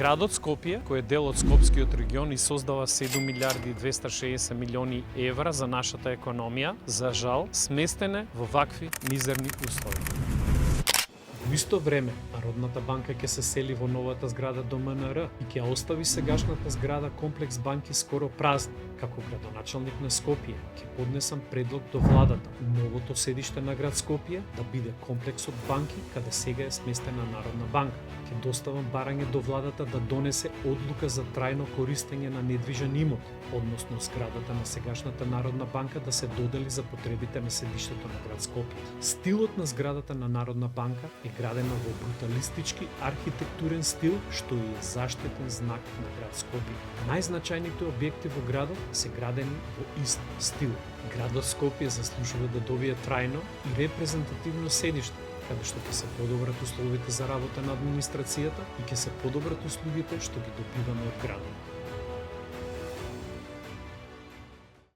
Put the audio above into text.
Градот Скопје, кој е дел од Скопскиот регион и создава 7 милиарди и 260 милиони евра за нашата економија, за жал, сместен е во вакви мизерни услови. Во исто време, Народната банка ќе се сели во новата зграда до МНР и ќе остави сегашната зграда комплекс банки скоро празна. Како градоначалник на Скопје, ќе поднесам предлог до владата новото седиште на град Скопје да биде комплекс од банки каде сега е сместена Народна банка. Ќе доставам барање до владата да донесе одлука за трајно користење на недвижен имот, односно зградата на сегашната Народна банка да се додели за потребите на седиштето на град Скопје. Стилот на зградата на Народна банка е градена во бруталистички архитектурен стил, што е заштитен знак на град Скопје. Најзначајните објекти во градот се градени во ист стил. Градот Скопје заслужува да добие трајно и репрезентативно седиште, каде што ќе се подобрат условите за работа на администрацијата и ќе се подобрат услугите што ги добиваме од градот.